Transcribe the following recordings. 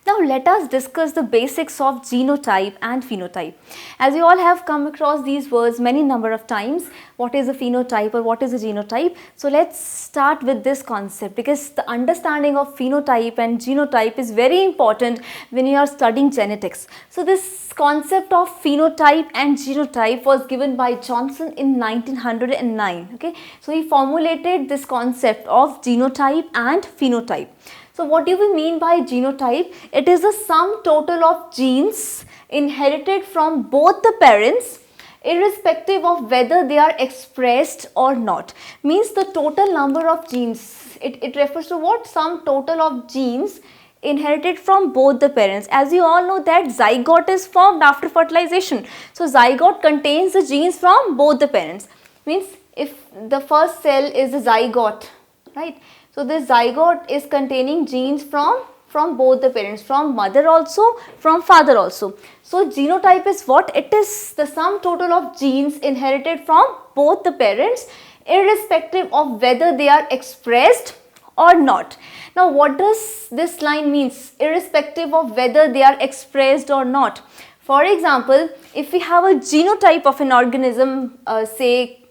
Now let us discuss the basics of genotype and phenotype. As you all have come across these words many number of times, what is a phenotype or what is a genotype? So let's start with this concept, because the understanding of phenotype and genotype is very important when you are studying genetics. So this concept of phenotype and genotype was given by Johnson in 1909. Okay, so he formulated this concept of genotype and phenotype. So what do we mean by genotype? It is the sum total of genes inherited from both the parents, irrespective of whether they are expressed or not. Means the total number of genes. It refers to what? Sum total of genes inherited from both the parents. As you all know that zygote is formed after fertilization. So zygote contains the genes from both the parents. Means if the first cell is the zygote, right? So this zygote is containing genes from both the parents, from mother also, from father also. So genotype is what? It is the sum total of genes inherited from both the parents, irrespective of whether they are expressed or not. Now what does this line means? Irrespective of whether they are expressed or not. For example, if we have a genotype of an organism, say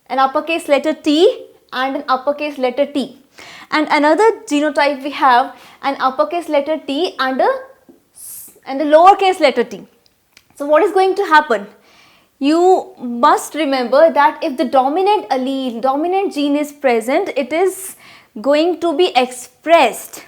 an uppercase letter T and an uppercase letter T, and another genotype we have an uppercase letter T and a lowercase letter t. So what is going to happen? You must remember that if the dominant allele, dominant gene is present, it is going to be expressed.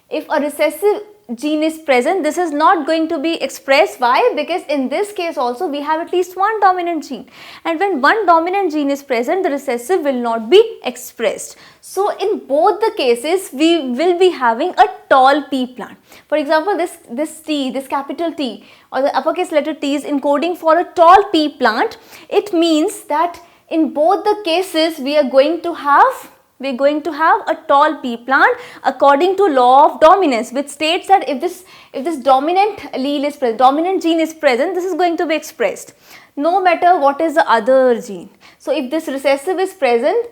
If a recessive gene is present, this is not going to be expressed. Why? Because in this case also we have at least one dominant gene, and when one dominant gene is present, the recessive will not be expressed. So in both the cases we will be having a tall pea plant. For example, this T, this capital T or the uppercase letter T is encoding for a tall pea plant. It means that in both the cases we are going to have a tall pea plant according to law of dominance, which states that if this dominant allele is present, dominant gene is present, this is going to be expressed no matter what is the other gene. So if this recessive is present,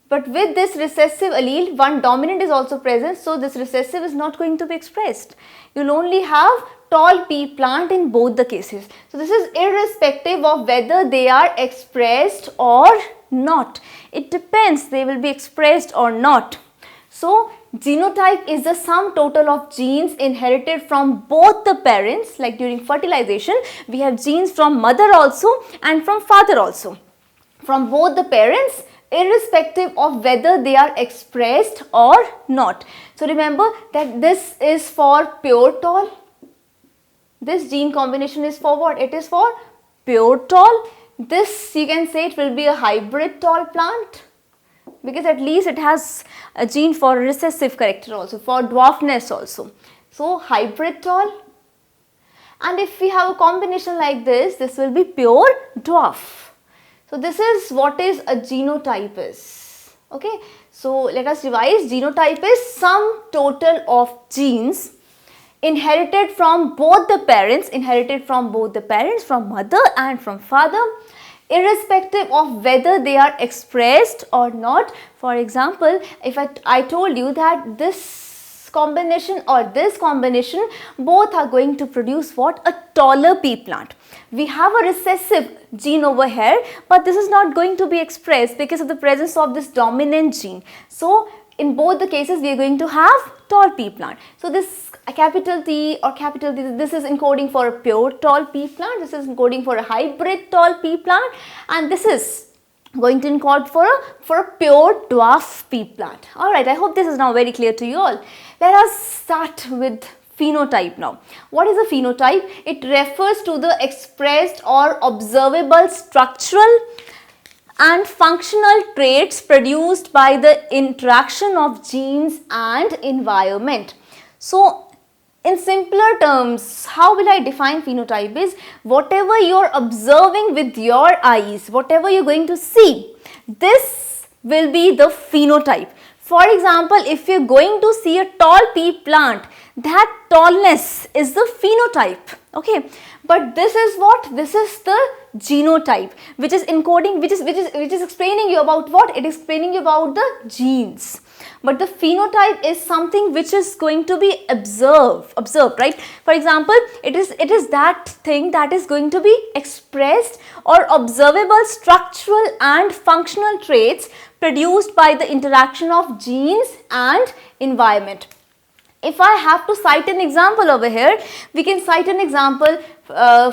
but with this recessive allele one dominant is also present, so this recessive is not going to be expressed. You will only have tall pea plant in both the cases. So this is irrespective of whether they are expressed or not. It depends, they will be expressed or not. So genotype is the sum total of genes inherited from both the parents. Like during fertilization we have genes from mother also and from father also, from both the parents, irrespective of whether they are expressed or not. So remember that this is for pure tall. This gene combination is for what? It is for pure tall. This, you can say, it will be a hybrid tall plant, because at least it has a gene for recessive character also, for dwarfness also. So hybrid tall. And if we have a combination like this, this will be pure dwarf. So this is what is a genotype is. Okay. So let us revise. Genotype is sum total of genes inherited from both the parents, from mother and from father, irrespective of whether they are expressed or not. For example, if I told you that this combination or this combination, both are going to produce what? A taller pea plant. We have a recessive gene over here, but this is not going to be expressed because of the presence of this dominant gene. So in both the cases we are going to have tall pea plant. So this capital T or capital T, this is encoding for a pure tall pea plant, this is encoding for a hybrid tall pea plant, and this is going to encode for a pure dwarf pea plant. Alright, I hope this is now very clear to you all. Let us start with phenotype now. What is a phenotype? It refers to the expressed or observable structural and functional traits produced by the interaction of genes and environment. So in simpler terms, how will I define phenotype is whatever you are observing with your eyes, whatever you are going to see, this will be the phenotype. For example, if you are going to see a tall pea plant, that tallness is the phenotype. Okay, but this is what? This is the genotype, which is encoding, which is explaining you about what? It is explaining you about the genes. but the phenotype is something which is going to be observed, right? For example, it is that thing that is going to be expressed or observable structural and functional traits produced by the interaction of genes and environment. If I have to cite an example over here, we can cite an example,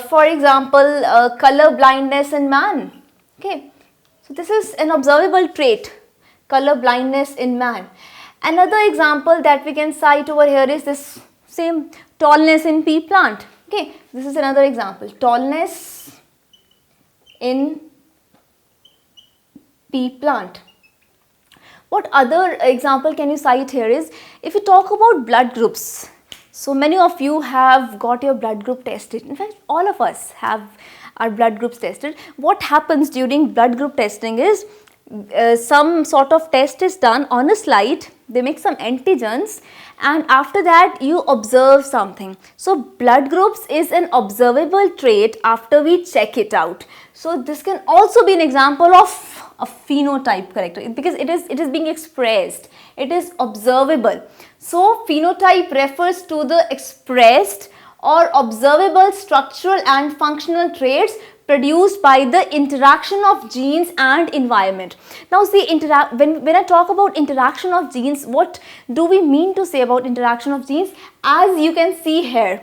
for example, color blindness in man. Okay, so this is an observable trait, color blindness in man. Another example that we can cite over here is this same tallness in pea plant. Okay, this is another example, tallness in pea plant. What other example can you cite here is, if you talk about blood groups, so many of you have got your blood group tested. In fact, all of us have our blood groups tested. What happens during blood group testing is, some sort of test is done on a slide, they make some antigens, and after that you observe something. So blood groups is an observable trait after we check it out. So this can also be an example of a phenotype character, because it is being expressed, it is observable. So phenotype refers to the expressed or observable structural and functional traits produced by the interaction of genes and environment. Now see, when I talk about interaction of genes, what do we mean to say about interaction of genes? As you can see here,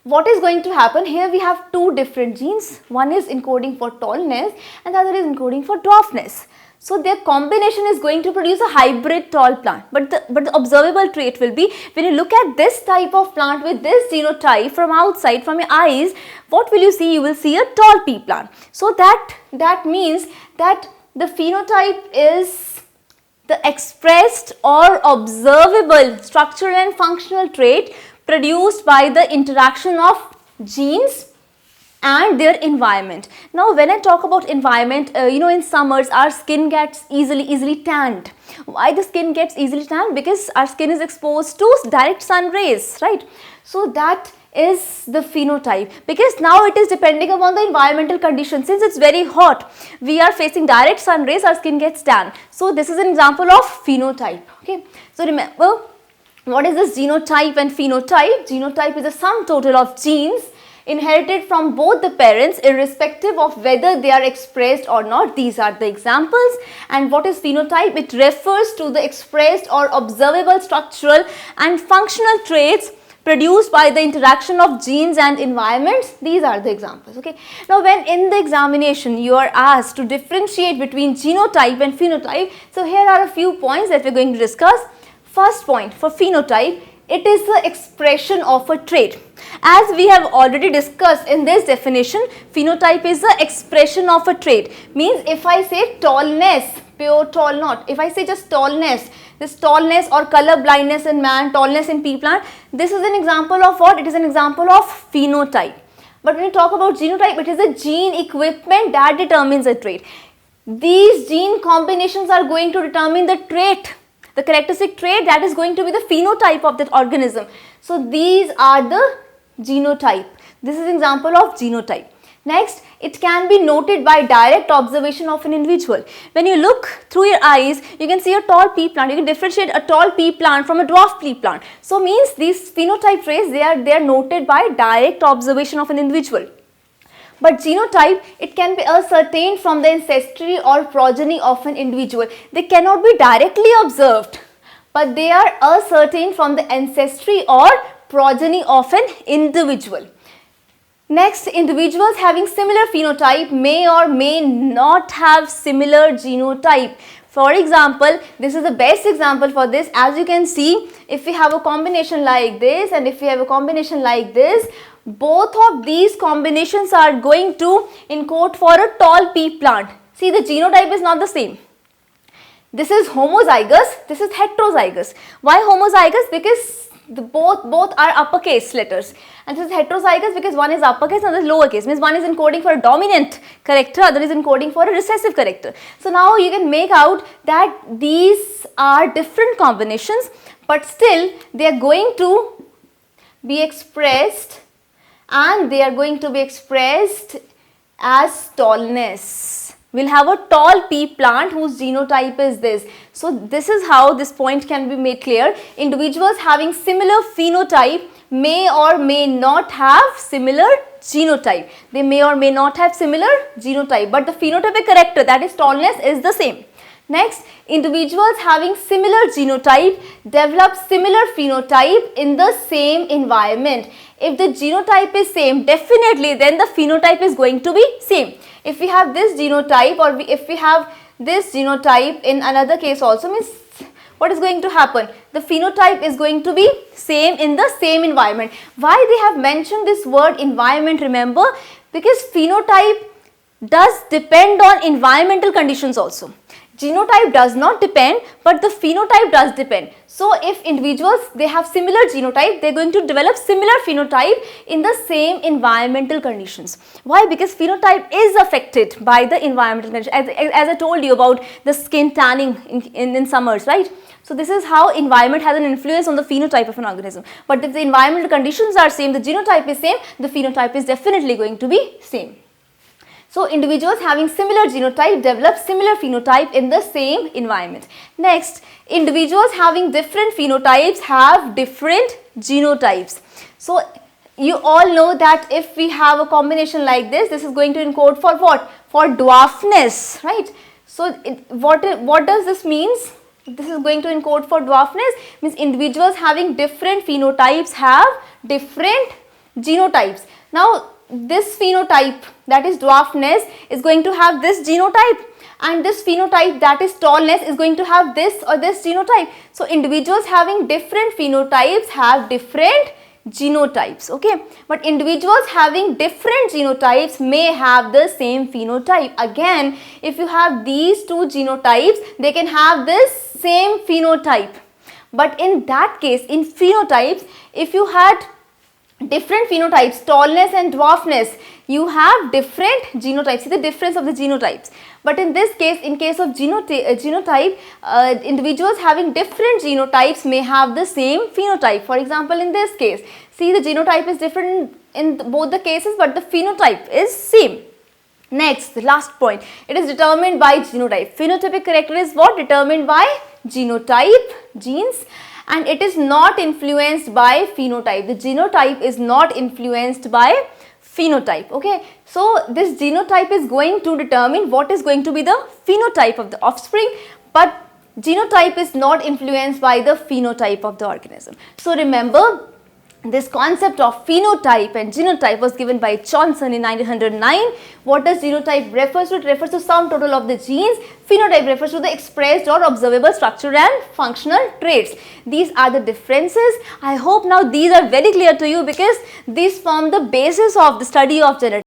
what is going to happen here, we have two different genes. One is encoding for tallness and the other is encoding for dwarfness. So their combination is going to produce a hybrid tall plant. But the observable trait will be, when you look at this type of plant with this genotype from outside, from your eyes, what will you see? You will see a tall pea plant. So that means that the phenotype is the expressed or observable structural and functional trait produced by the interaction of genes and their environment. Now when I talk about environment, in summers our skin gets easily tanned. Why the skin gets easily tanned? Because our skin is exposed to direct sun rays, right? So that is the phenotype, because now it is depending upon the environmental conditions. Since it's very hot, we are facing direct sun rays, our skin gets tan. So this is an example of phenotype. Okay, so remember, what is this genotype and phenotype? Genotype is the sum total of genes inherited from both the parents, irrespective of whether they are expressed or not. These are the examples. And what is phenotype? It refers to the expressed or observable structural and functional traits produced by the interaction of genes and environments. These are the examples. Okay. Now when in the examination you are asked to differentiate between genotype and phenotype, so here are a few points that we are going to discuss. First point, for phenotype, it is the expression of a trait. As we have already discussed in this definition, phenotype is the expression of a trait. Means if I say tallness, pure tall not, if I say just tallness, this tallness or color blindness in man, tallness in pea plant, this is an example of what? It is an example of phenotype. But when you talk about genotype, it is a gene equipment that determines a trait. These gene combinations are going to determine the trait, the characteristic trait that is going to be the phenotype of that organism. So these are the genotype. This is an example of genotype. Next, it can be noted by direct observation of an individual. When you look through your eyes, you can see a tall pea plant. You can differentiate a tall pea plant from a dwarf pea plant. So means these phenotype traits, they are noted by direct observation of an individual. But genotype, it can be ascertained from the ancestry or progeny of an individual. They cannot be directly observed, but they are ascertained from the ancestry or progeny of an individual. Next, individuals having similar phenotype may or may not have similar genotype. For example, this is the best example for this. As you can see, if we have a combination like this and if we have a combination like this, both of these combinations are going to encode for a tall pea plant. See, the genotype is not the same. This is homozygous, this is heterozygous. Why homozygous? Because both are uppercase letters, and this is heterozygous because one is uppercase and the lowercase, means one is encoding for a dominant character, other is encoding for a recessive character. So now you can make out that these are different combinations, but still they are going to be expressed, and they are going to be expressed as tallness. We'll have a tall pea plant whose genotype is this. So this is how this point can be made clear. Individuals having similar phenotype may or may not have similar genotype. They may or may not have similar genotype, but the phenotypic character, that is tallness, is the same. Next, individuals having similar genotype develop similar phenotype in the same environment. If the genotype is same, definitely then the phenotype is going to be same. If we have this genotype, or if we have this genotype in another case also, means what is going to happen? The phenotype is going to be same in the same environment. Why they have mentioned this word environment, remember? Because phenotype does depend on environmental conditions also. Genotype does not depend, but the phenotype does depend. So if individuals, they have similar genotype, they are going to develop similar phenotype in the same environmental conditions. Why? Because phenotype is affected by the environmental conditions. As I told you about the skin tanning in summers, right? So this is how environment has an influence on the phenotype of an organism. But if the environmental conditions are same, the genotype is same, the phenotype is definitely going to be same. So individuals having similar genotype develop similar phenotype in the same environment. Next, individuals having different phenotypes have different genotypes. So you all know that if we have a combination like this is going to encode for what? For dwarfness, right? So what does this means? This is going to encode for dwarfness, means individuals having different phenotypes have different genotypes. Now this phenotype, that is dwarfness, is going to have this genotype, and this phenotype, that is tallness, is going to have this or this genotype. So individuals having different phenotypes have different genotypes, okay? But individuals having different genotypes may have the same phenotype. Again, if you have these two genotypes, they can have this same phenotype. But in that case, in phenotypes, if you had different phenotypes, tallness and dwarfness, you have different genotypes. See the difference of the genotypes. But in this case, in case of genotype, individuals having different genotypes may have the same phenotype. For example, in this case, see the genotype is different in both the cases, but the phenotype is same. Next, the last point, it is determined by genotype. Phenotypic character is what? Determined by genotype, genes. And it is not influenced by phenotype. The genotype is not influenced by phenotype, okay? So this genotype is going to determine what is going to be the phenotype of the offspring, but genotype is not influenced by the phenotype of the organism. So remember, this concept of phenotype and genotype was given by Johnson in 1909. What does genotype refers to? It refers to sum total of the genes. Phenotype refers to the expressed or observable structure and functional traits. These are the differences. I hope now these are very clear to you, because these form the basis of the study of genetics.